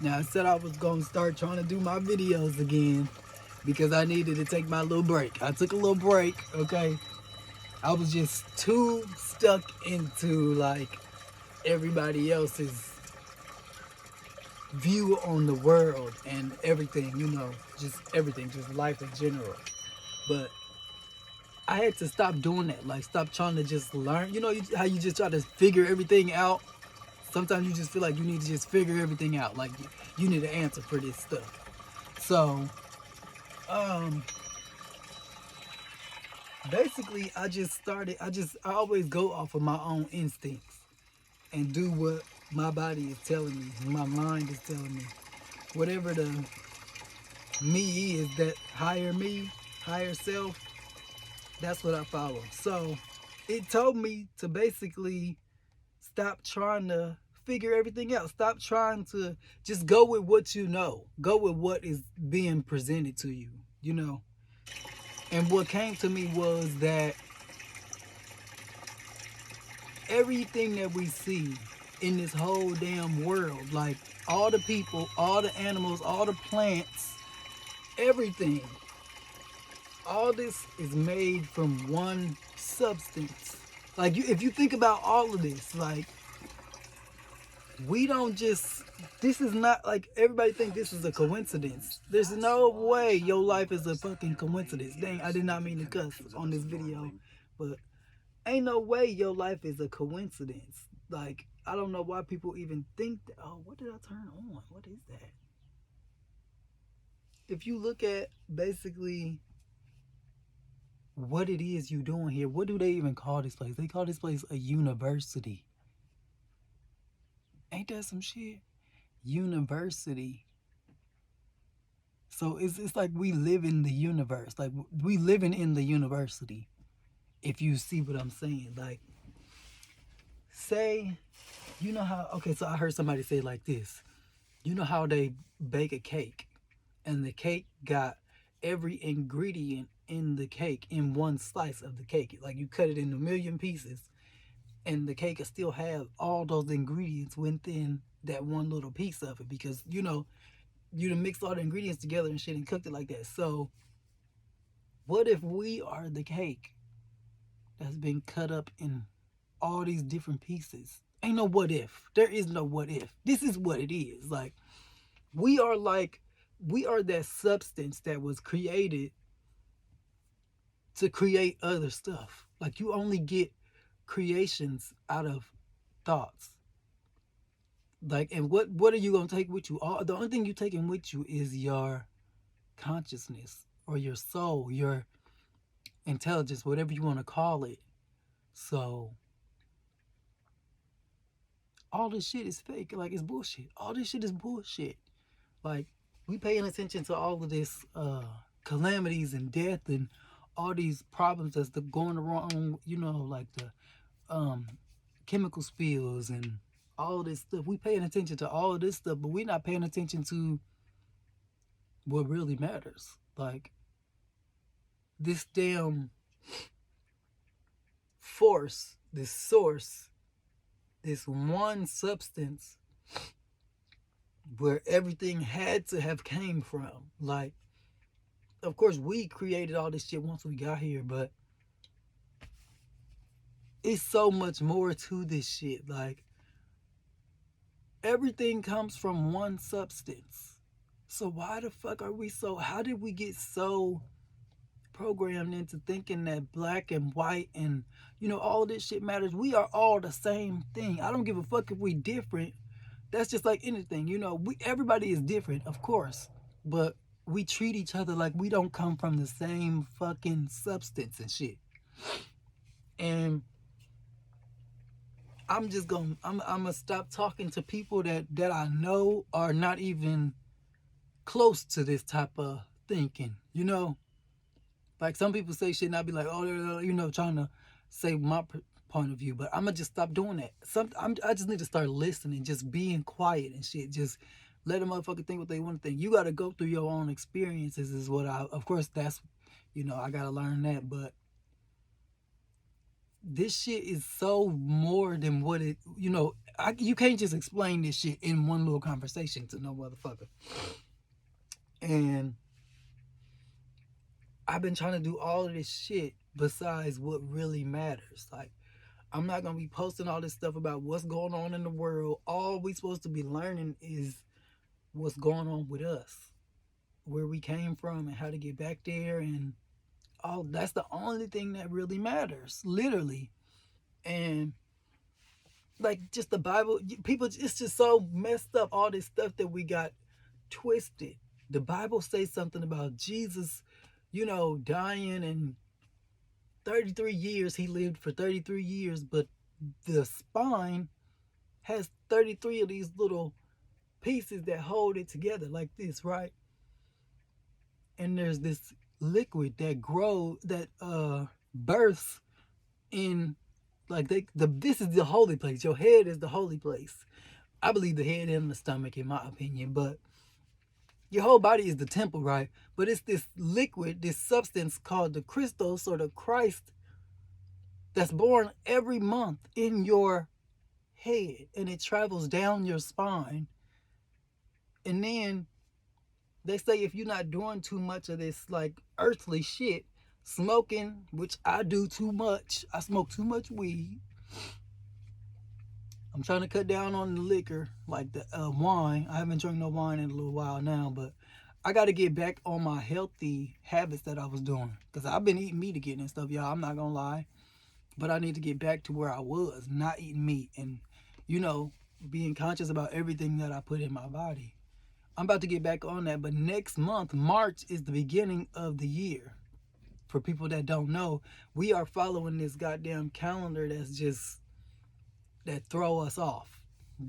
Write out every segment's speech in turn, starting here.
Now I said I was gonna start trying to do my videos again because I needed to take my little break. I took a little break, okay? I was just too stuck into like everybody else's view on the world and everything, just everything, just life in general. But I had to stop doing that. Like, stop trying to just learn. How you just try to figure everything out? Sometimes you just feel like you need to just figure everything out. Like, you need an answer for this stuff. So, um, basically, I always go off of my own instincts and do what my body is telling me, my mind is telling me. Whatever the me is, that higher me, higher self, that's what I follow. So it told me to basically stop trying to figure everything out. Stop trying to just go with what you know. Go with what is being presented to you, you know. And what came to me was that everything that we see in this whole damn world, like all the people, all the animals, all the plants, everything, all this is made from one substance. Like if you think about all of this, like we don't just. This is not like everybody think this is a coincidence. There's no way your life is a fucking coincidence. Dang, I did not mean to cuss on this video, but ain't no way your life is a coincidence. Like I don't know why people even think that. Oh, what did I turn on? What is that? If you look at basically what it is you doing here. What do they even call this place? They call this place a university. Ain't that some shit? University. So it's like we live in the universe. Like we living in the university. If you see what I'm saying. Like say you know how okay, so I heard somebody say it like this. You know how they bake a cake and the cake got every ingredient in the cake in one slice of the cake. Like you cut it in a million pieces and the cake will still have all those ingredients within that one little piece of it because you done mixed all the ingredients together and shit and cooked it like that. So what if we are the cake that's been cut up in all these different pieces? Ain't no what if. There is no what if. This is what it is. We are like we are that substance that was created to create other stuff. Like you only get creations out of thoughts. Like, and what are you gonna take with you? The only thing you taking with you is your consciousness or your soul, your intelligence, whatever you want to call it. So all this shit is fake. Like it's bullshit. All this shit is bullshit. Like we paying attention to all of this calamities and death and all these problems that's going wrong. Like the um, chemical spills and all this stuff. We paying attention to all of this stuff, but we're not paying attention to what really matters. Like this damn force, this source, this one substance where everything had to have came from. Like, of course, we created all this shit once we got here, but it's so much more to this shit. Like, everything comes from one substance. So why the fuck are we so? How did we get so programmed into thinking that black and white and all this shit matters? We are all the same thing. I don't give a fuck if we different. That's just like anything. Everybody is different, of course, but we treat each other like we don't come from the same fucking substance and shit. And I'm gonna stop talking to people that I know are not even close to this type of thinking. Like some people say shit and I be like, oh, trying to say my point of view, but I'm gonna just stop doing that. I just need to start listening, just being quiet and shit. Just let a motherfucker think what they want to think. You got to go through your own experiences, is what of course, that's, I got to learn that, but this shit is so more than what it, you can't just explain this shit in one little conversation to no motherfucker. And I've been trying to do all of this shit besides what really matters. Like, I'm not gonna be posting all this stuff about what's going on in the world. All we supposed to be learning is what's going on with us, where we came from, and how to get back there, and all. That's the only thing that really matters, literally. And like, just the Bible, people, it's just so messed up. All this stuff that we got twisted. The Bible says something about Jesus, dying, and 33 years. He lived for 33 years, but the spine has 33 of these little pieces that hold it together like this, right? And there's this liquid that births in, like, this is the holy place. Your head is the holy place. I believe the head and the stomach, in my opinion, but your whole body is the temple, right? But it's this liquid, this substance called the Christos, or the Christ, that's born every month in your head, and it travels down your spine. And then they say if you're not doing too much of this, like, earthly shit, smoking, which I do too much. I smoke too much weed. I'm trying to cut down on the liquor, like the wine. I haven't drank no wine in a little while now, but I got to get back on my healthy habits that I was doing. Because I've been eating meat again and stuff, y'all. I'm not going to lie. But I need to get back to where I was, not eating meat. And, being conscious about everything that I put in my body. I'm about to get back on that. But next month, March, is the beginning of the year. For people that don't know, we are following this goddamn calendar that throw us off.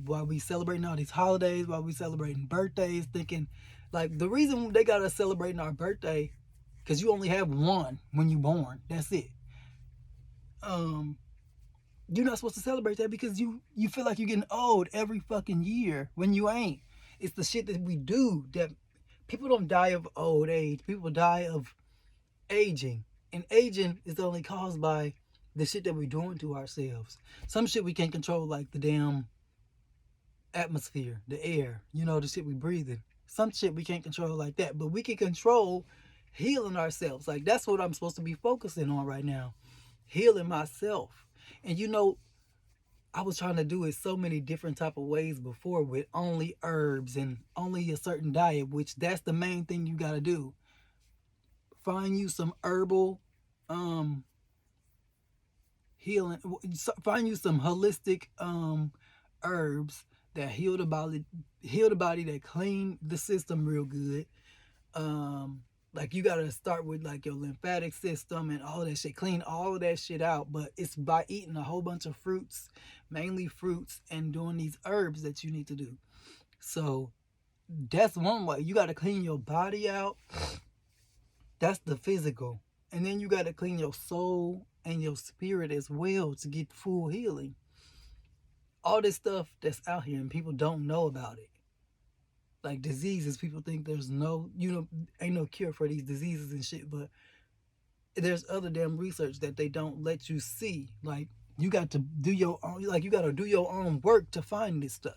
While we celebrating all these holidays, while we celebrating birthdays, thinking, like, the reason they got us celebrating our birthday, because you only have one when you born. That's it. You're not supposed to celebrate that because you feel like you're getting old every fucking year when you ain't. It's the shit that we do that people don't die of old age. People die of aging. And aging is only caused by the shit that we're doing to ourselves. Some shit we can't control, like the damn atmosphere, the air, the shit we breathe in. Some shit we can't control like that. But we can control healing ourselves. Like, that's what I'm supposed to be focusing on right now. Healing myself. And I was trying to do it so many different type of ways before, with only herbs and only a certain diet, which that's the main thing you got to do. Find you some herbal healing, find you some holistic herbs that heal the body, that clean the system real good. Like, you gotta start with, like, your lymphatic system and all that shit. Clean all of that shit out. But it's by eating a whole bunch of fruits, mainly fruits, and doing these herbs that you need to do. So that's one way. You gotta clean your body out. That's the physical. And then you gotta clean your soul and your spirit as well to get full healing. All this stuff that's out here and people don't know about it. Like diseases, people think there's no, ain't no cure for these diseases and shit, but there's other damn research that they don't let you see. Like, you got to do your own, like, you got to do your own work to find this stuff,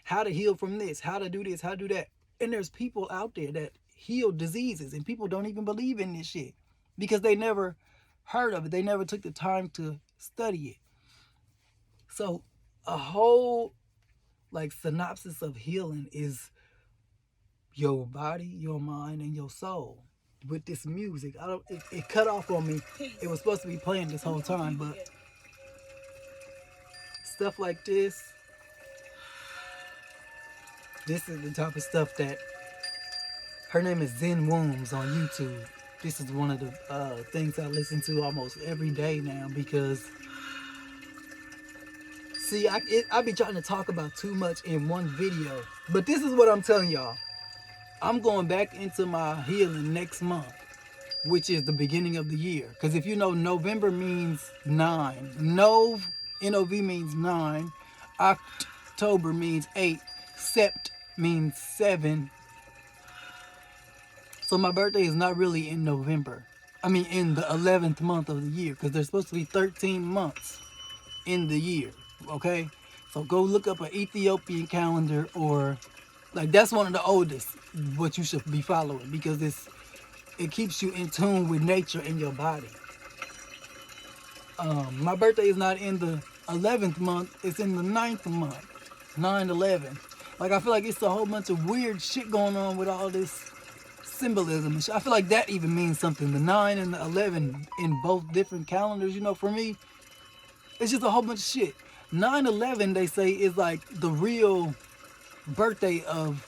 how to heal from this, how to do this, how to do that. And there's people out there that heal diseases, and people don't even believe in this shit because they never heard of it. They never took the time to study it. So a whole, like, synopsis of healing is your body, your mind, and your soul. With this music, it cut off on me. It was supposed to be playing this whole time, but stuff like this is the type of stuff that, her name is Zen Wombs on YouTube. This is one of the things I listen to almost every day now, because see, I be trying to talk about too much in one video, but this is what I'm telling y'all. I'm going back into my healing next month, which is the beginning of the year. Because if you know, November means 9. Nov means 9. October means 8. Sept means 7. So my birthday is not really in November. I mean, in the 11th month of the year, because there's supposed to be 13 months in the year, okay? So go look up an Ethiopian calendar, or like that's one of the oldest, what you should be following, because it keeps you in tune with nature in your body. My birthday is not in the 11th month, it's in the 9th month, 9/11. Like, I feel like it's a whole bunch of weird shit going on with all this symbolism and shit. I feel like that even means something. The 9 and the 11 in both different calendars, for me, it's just a whole bunch of shit. 9/11, they say, is like the real birthday of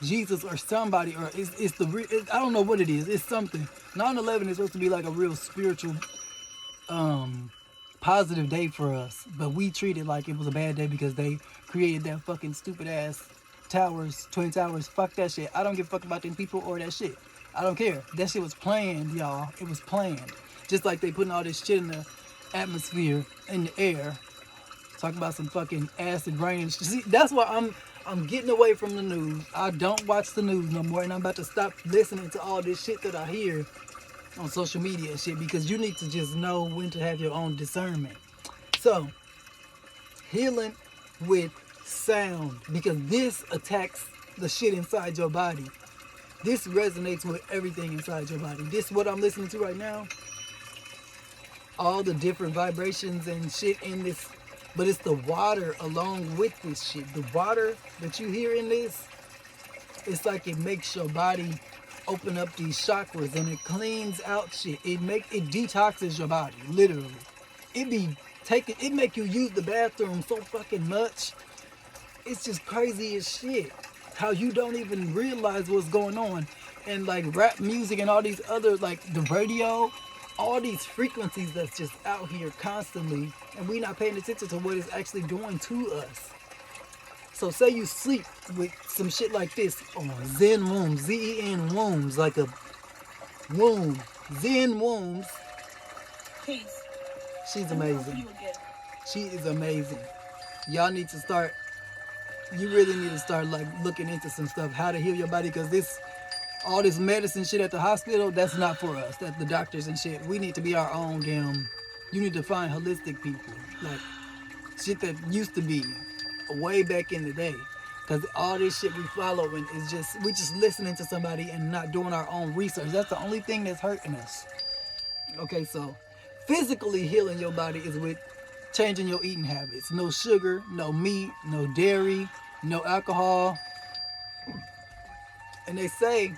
Jesus or somebody, or it's the real, I don't know what it is. It's something. 9/11 is supposed to be like a real spiritual, positive day for us, but we treat it like it was a bad day because they created that fucking stupid ass towers, twin towers. Fuck that shit. I don't give a fuck about them people or that shit. I don't care. That shit was planned, y'all. It was planned. Just like they putting all this shit in the atmosphere, in the air, talking about some fucking acid rain and shit. See, that's why I'm getting away from the news. I don't watch the news no more, and I'm about to stop listening to all this shit that I hear on social media and shit, because you need to just know when to have your own discernment. So, healing with sound, because this attacks the shit inside your body. This resonates with everything inside your body. This, what I'm listening to right now, all the different vibrations and shit in this, but it's the water along with this shit. The water that you hear in this, it's like it makes your body open up these chakras, and it cleans out shit. It detoxes your body, literally. It make you use the bathroom so fucking much. It's just crazy as shit how you don't even realize what's going on. And like rap music and all these other, like the radio, all these frequencies that's just out here constantly, and we not paying attention to what it's actually doing to us. So say you sleep with some shit like this on Zen Wombs, Z-E-N Wombs, like a womb. Zen Wombs. Peace. She's amazing. She is amazing. Y'all need to start, you really need to start like looking into some stuff, how to heal your body, because all this medicine shit at the hospital, that's not for us. That's the doctors and shit. We need to be our own damn, you need to find holistic people. Like shit that used to be way back in the day, because all this shit we following is just, we just listening to somebody and not doing our own research. That's the only thing that's hurting us. Okay, so physically healing your body is with changing your eating habits. No sugar, no meat, no dairy, no alcohol. And they say,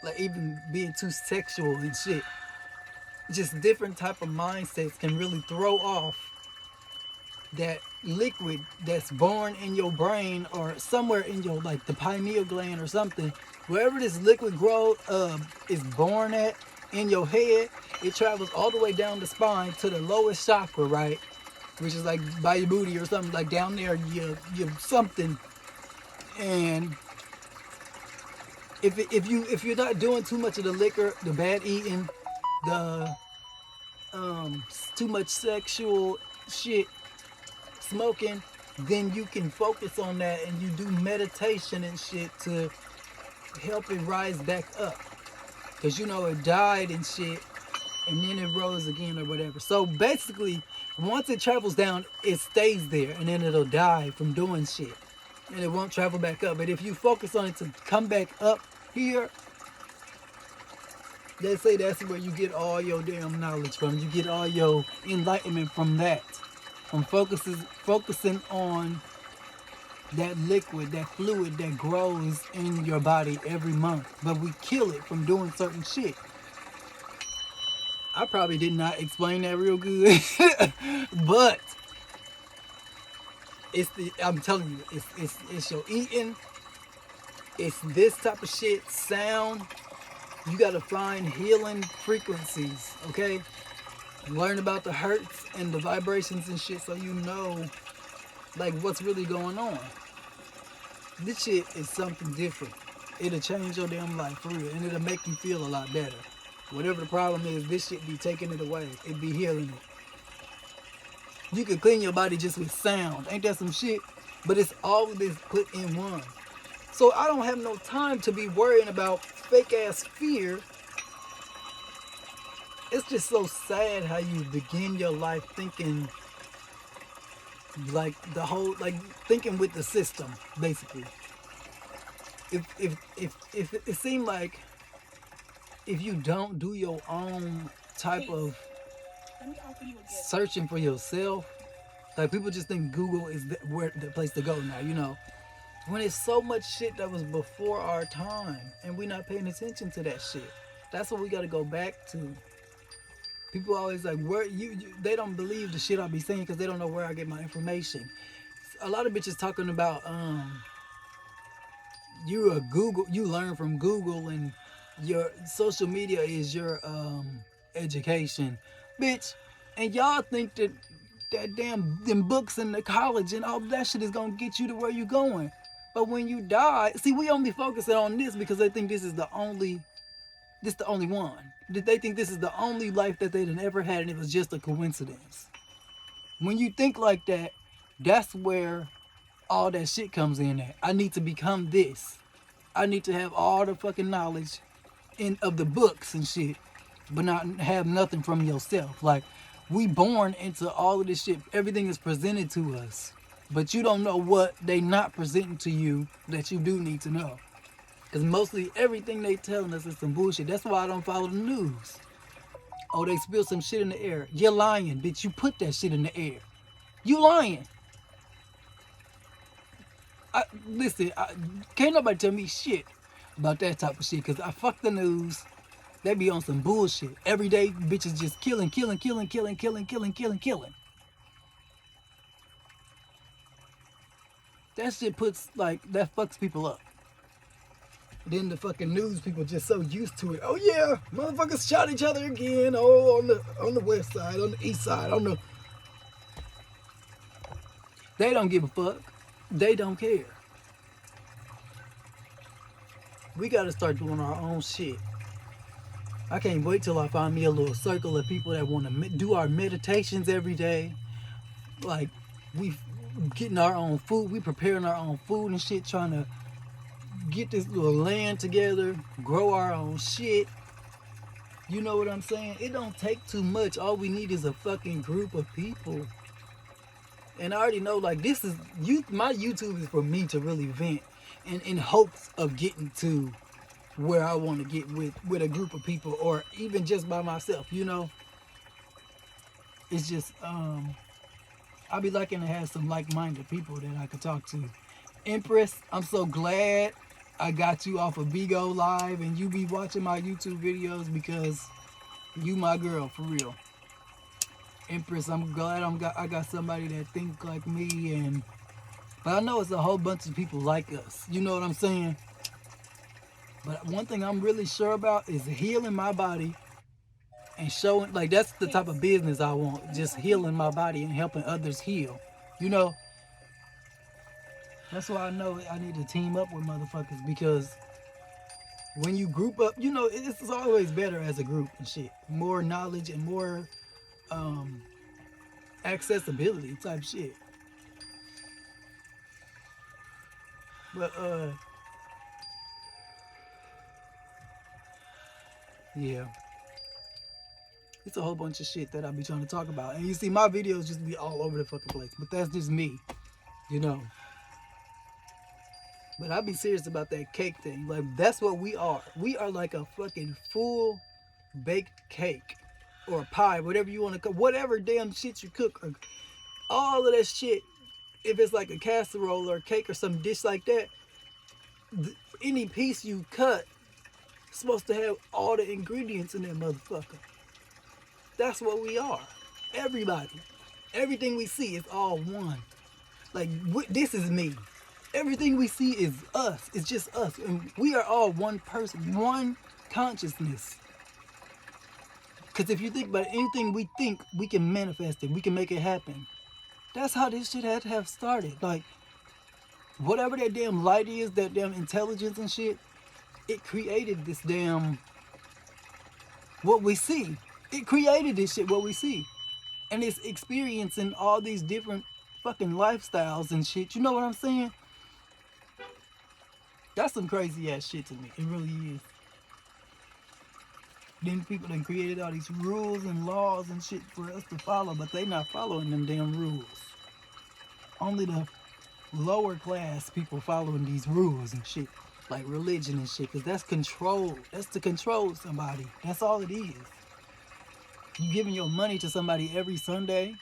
like, even being too sexual and shit, just different type of mindsets can really throw off that liquid that's born in your brain or somewhere in your, like the pineal gland or something. Wherever this liquid is born at in your head, it travels all the way down the spine to the lowest chakra, right? Which is like by your booty or something, like down there, you something. And if you're not doing too much of the liquor, the bad eating, the too much sexual shit, smoking, then you can focus on that and you do meditation and shit to help it rise back up, because it died and shit and then it rose again or whatever. So basically, once it travels down, it stays there and then it'll die from doing shit and it won't travel back up. But if you focus on it to come back up here, they say that's where you get all your damn knowledge from. You get all your enlightenment from that. From focusing on that liquid, that fluid that grows in your body every month. But we kill it from doing certain shit. I probably did not explain that real good. But I'm telling you, it's your eating. It's this type of shit, sound. You gotta find healing frequencies, okay? Learn about the hertz and the vibrations and shit so you know like what's really going on. This shit is something different. It'll change your damn life for real, and it'll make you feel a lot better. Whatever the problem is, this shit be taking it away. It be healing it. You can clean your body just with sound. Ain't that some shit? But it's all of this put in one. So I don't have no time to be worrying about fake ass fear it's just so sad how you begin your life thinking like the whole, like thinking with the system, basically. If it seemed like if you don't do your own type Peace. of Let me offer you a gift. searching for yourself, like people just think Google is where the place to go now, you know. When it's so much shit that was before our time and we're not paying attention to that shit. That's what we gotta go back to. People always like, where they don't believe the shit I be saying because they don't know where I get my information. A lot of bitches talking about you learn from Google and your social media is your education, bitch. And y'all think that damn them books in the college and all that shit is gonna get you to where you going. But when you die, see, we only focusing on this because they think this is the only one. They think this is the only life that they'd ever had and it was just a coincidence. When you think like that, that's where all that shit comes in at. I need to become this. I need to have all the fucking knowledge of the books and shit, but not have nothing from yourself. Like, we born into all of this shit. Everything is presented to us, but you don't know what they not presenting to you that you do need to know. Because mostly everything they telling us is some bullshit. That's why I don't follow the news. Oh, they spilled some shit in the air. You're lying, bitch. You put that shit in the air. You lying. Listen, can't nobody tell me shit about that type of shit. Because I fuck the news. They be on some bullshit. Every day, bitches just killing. That shit puts, like, that fucks people up. Then the fucking news people just so used to it. Oh yeah, motherfuckers shot each other again. Oh, on the west side, on the east side, on the. They don't give a fuck. They don't care. We gotta start doing our own shit. I can't wait till I find me a little circle of people that want to do our meditations every day. Like, we getting our own food. We preparing our own food and shit, trying to get this little land together, grow our own shit. You know what I'm saying? It don't take too much. All we need is a fucking group of people. And I already know, like, this is my YouTube is for me to really vent and in hopes of getting to where I want to get with a group of people or even just by myself, you know? It's just I'll be liking to have some like-minded people that I could talk to. Empress, I'm so glad I got you off of Bigo Live and you be watching my YouTube videos because you my girl, for real. Empress, I'm glad I got somebody that think like me, but I know it's a whole bunch of people like us. You know what I'm saying? But one thing I'm really sure about is healing my body and showing, like, that's the type of business I want. Just healing my body and helping others heal. You know? That's why I know I need to team up with motherfuckers because when you group up, you know, it's always better as a group and shit. More knowledge and more accessibility type shit. But yeah. It's a whole bunch of shit that I be trying to talk about. And you see my videos just be all over the fucking place. But that's just me. You know. But I be serious about that cake thing. Like, that's what we are. We are like a fucking full baked cake. Or a pie, whatever you want to cook. Whatever damn shit you cook. Or all of that shit. If it's like a casserole or a cake or some dish like that. Any piece you cut is supposed to have all the ingredients in that motherfucker. That's what we are. Everybody. Everything we see is all one. Like, this is me. Everything we see is us. It's just us. And we are all one person, one consciousness. Because if you think about anything we think, we can manifest it. We can make it happen. That's how this shit had to have started. Like, whatever that damn light is, that damn intelligence and shit, it created this damn, what we see. It created this shit, what we see. And it's experiencing all these different fucking lifestyles and shit. You know what I'm saying? That's some crazy ass shit to me. It really is. Then people that created all these rules and laws and shit for us to follow, but they not following them damn rules. Only the lower class people following these rules and shit, like religion and shit, because that's control. That's to control somebody. That's all it is. You giving your money to somebody every Sunday.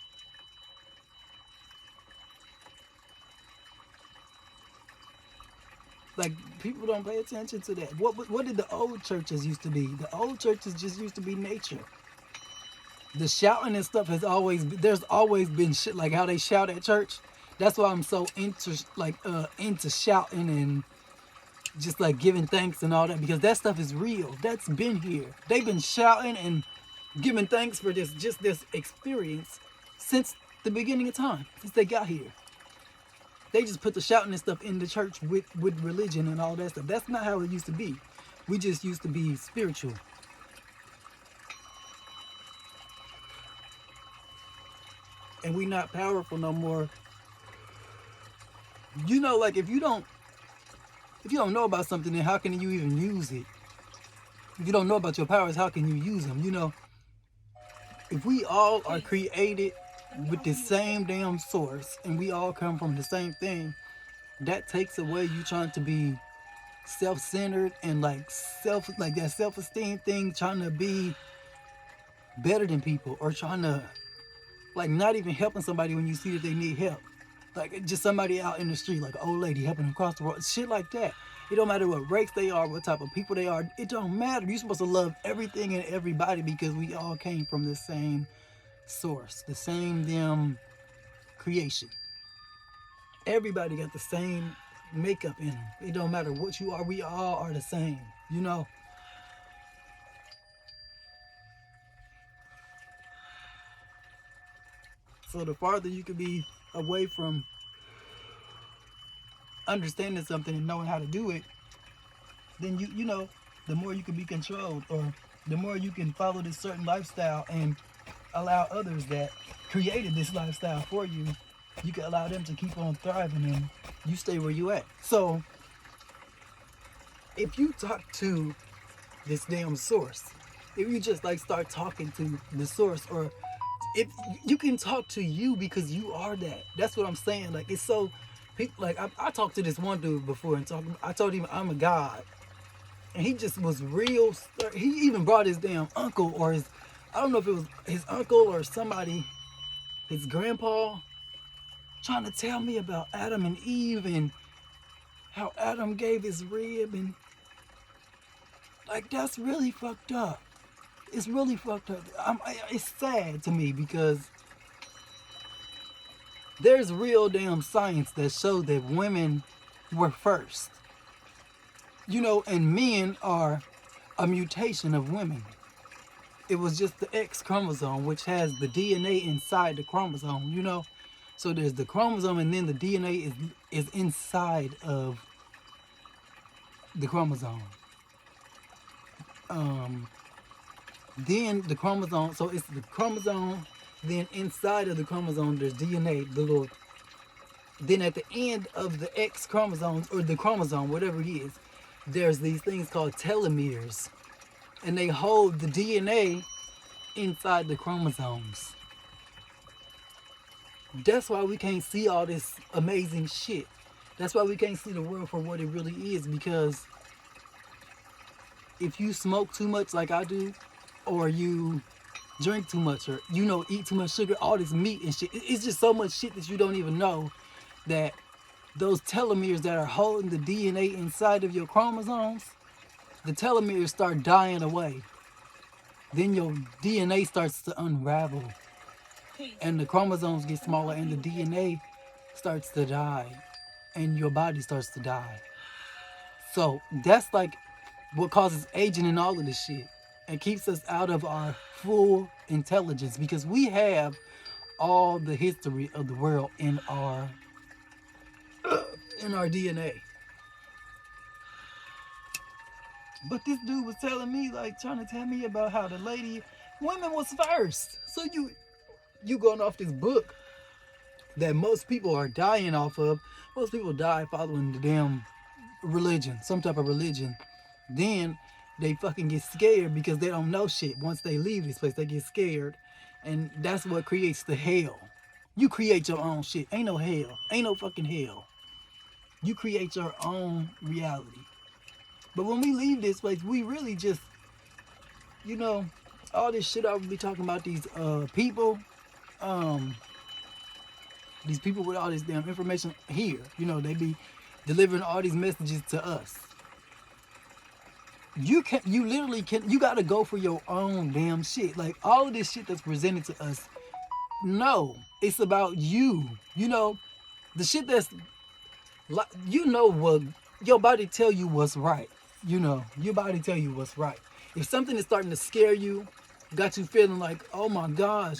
Like, people don't pay attention to that. What did the old churches used to be? The old churches just used to be nature. The shouting and stuff has always been, there's always been shit like how they shout at church. That's why I'm so into shouting and just like giving thanks and all that, because that stuff is real. That's been here. They've been shouting and giving thanks for this experience since the beginning of time, since they got here. They just put the shouting and stuff in the church with religion and all that stuff. That's not how it used to be. We just used to be spiritual. And we not powerful no more. You know, like if you don't know about something, then how can you even use it? If you don't know about your powers, how can you use them? You know, if we all are created with the same damn source and we all come from the same thing, that takes away you trying to be self-centered and like that self-esteem thing, trying to be better than people, or trying to like not even helping somebody when you see that they need help. Like just somebody out in the street, like an old lady helping them cross the road, shit like that. It don't matter what race they are, what type of people they are. It don't matter. You're supposed to love everything and everybody because we all came from the same source, the same damn creation. Everybody got the same makeup in them. It don't matter what you are. We all are the same, you know? So the farther you could be away from understanding something and knowing how to do it, then you know, the more you can be controlled, or the more you can follow this certain lifestyle and allow others that created this lifestyle for you, you can allow them to keep on thriving and you stay where you at. So if you talk to this damn source, if you just like start talking to the source, or if you can talk to you because you are that. That's what I'm saying. Like it's so people like I talked to this one dude before and I told him I'm a god. And he just was real. He even brought his damn uncle, or his, I don't know if it was his uncle or somebody, his grandpa, trying to tell me about Adam and Eve and how Adam gave his rib, and like that's really fucked up. It's really fucked up. It's sad to me because there's real damn science that showed that women were first. You know, and men are a mutation of women. It was just the X chromosome, which has the DNA inside the chromosome, you know? So there's the chromosome, and then the DNA is inside of the chromosome. Then the chromosome, so it's the chromosome, then inside of the chromosome there's DNA, then at the end of the X chromosomes, or the chromosome, whatever it is, there's these things called telomeres, and they hold the DNA inside the chromosomes. That's why we can't see all this amazing shit. That's why we can't see the world for what it really is, because if you smoke too much like I do, or you drink too much, or you know, eat too much sugar, all this meat and shit, it's just so much shit that you don't even know, that those telomeres that are holding the DNA inside of your chromosomes, the telomeres start dying away. Then your DNA starts to unravel, and the chromosomes get smaller, and the DNA starts to die, and your body starts to die. So that's like what causes aging and all of this shit, and keeps us out of our full intelligence, because we have all the history of the world in our DNA. But this dude was telling me, like, trying to tell me about how the women was first. So you going off this book that most people are dying off of. Most people die following the damn religion, some type of religion. Then they fucking get scared because they don't know shit. Once they leave this place, they get scared. And that's what creates the hell. You create your own shit. Ain't no hell. Ain't no fucking hell. You create your own reality. But when we leave this place, we really just, you know, all this shit I would be talking about um, these people with all this damn information here, they be delivering all these messages to us. You literally you gotta go for your own damn shit. Like all of this shit that's presented to us, no, it's about you. The shit that's, what your body tell you what's right. Your body tell you what's right. If something is starting to scare you, got you feeling like, oh my gosh,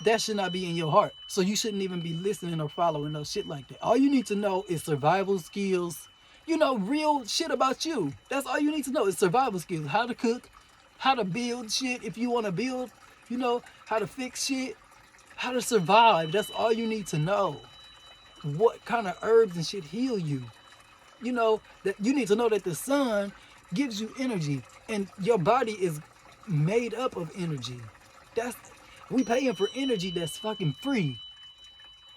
that should not be in your heart. So you shouldn't even be listening or following no shit like that. All you need to know is survival skills. Real shit about you. That's all you need to know is survival skills. How to cook, how to build shit if you want to build, how to fix shit, how to survive. That's all you need to know. What kind of herbs and shit heal you. That you need to know that the sun gives you energy and your body is made up of energy. We paying for energy that's fucking free.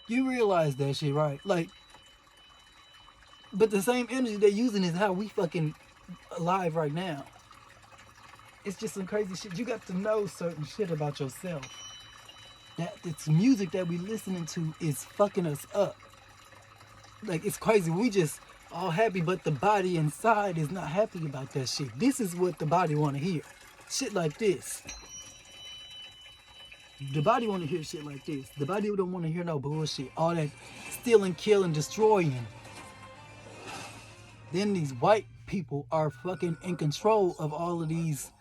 You realize that shit, right? Like, but the same energy they're using is how we fucking alive right now. It's just some crazy shit. You got to know certain shit about yourself. That it's music that we listening to is fucking us up. Like, it's crazy. We just all happy, but the body inside is not happy about that shit. This is what the body want to hear. Shit like this. The body want to hear shit like this. The body don't want to hear no bullshit. All that stealing, killing, destroying. Then these white people are fucking in control of all of these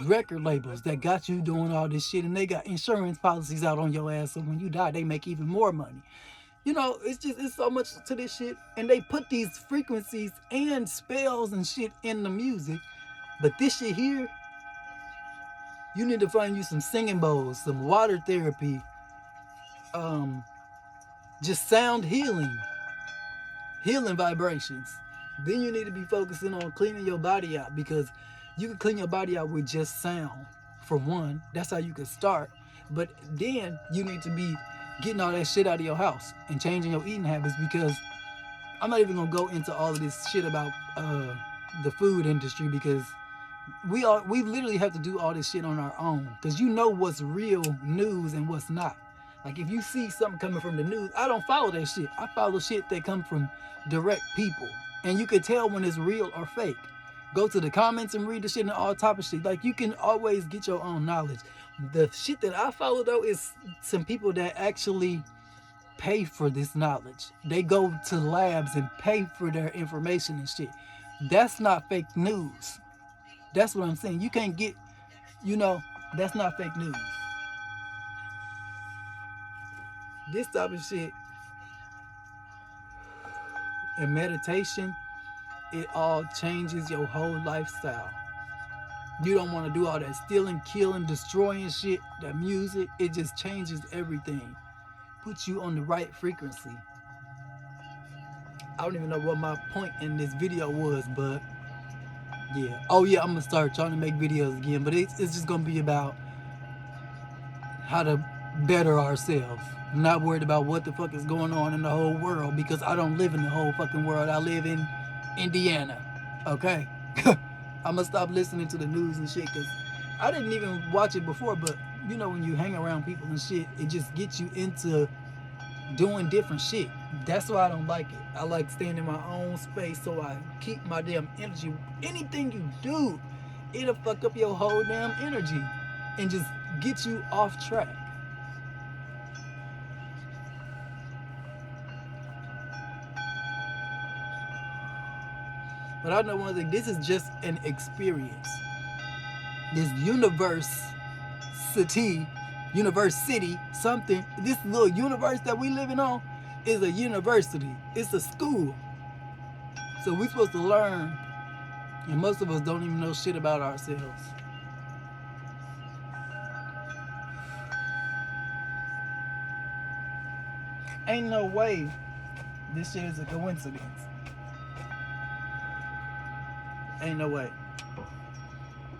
record labels that got you doing all this shit, and they got insurance policies out on your ass, so when you die they make even more money. It's so much to this shit, and they put these frequencies and spells and shit in the music. But this shit here, you need to find you some singing bowls, some water therapy, just sound healing vibrations. Then you need to be focusing on cleaning your body out, because you can clean your body out with just sound. For one, that's how you can start. But then you need to be getting all that shit out of your house and changing your eating habits, because I'm not even gonna go into all of this shit about the food industry, because we literally have to do all this shit on our own, because what's real news and what's not. Like, if you see something coming from the news, I don't follow that shit. I follow shit that come from direct people, and you can tell when it's real or fake. Go to the comments and read the shit and all type of shit. Like, you can always get your own knowledge. The shit that I follow, though, is some people that actually pay for this knowledge. They go to labs and pay for their information and shit. That's not fake news. That's what I'm saying. You can't get, that's not fake news. This type of shit and meditation, it all changes your whole lifestyle. You don't want to do all that stealing, killing, destroying shit. That music, it just changes everything. Puts you on the right frequency. I don't even know what my point in this video was, but yeah. Oh yeah, I'm gonna start trying to make videos again, but it's just gonna be about how to better ourselves. I'm not worried about what the fuck is going on in the whole world, because I don't live in the whole fucking world. I live in Indiana. Okay? I'm gonna stop listening to the news and shit, because I didn't even watch it before, but when you hang around people and shit, it just gets you into doing different shit. That's why I don't like it. I like staying in my own space, so I keep my damn energy. Anything you do, it'll fuck up your whole damn energy and just get you off track. But I know one thing, this is just an experience. This university, something, this little universe that we living on is a university. It's a school. So we're supposed to learn, and most of us don't even know shit about ourselves. Ain't no way this shit is a coincidence. Ain't no way.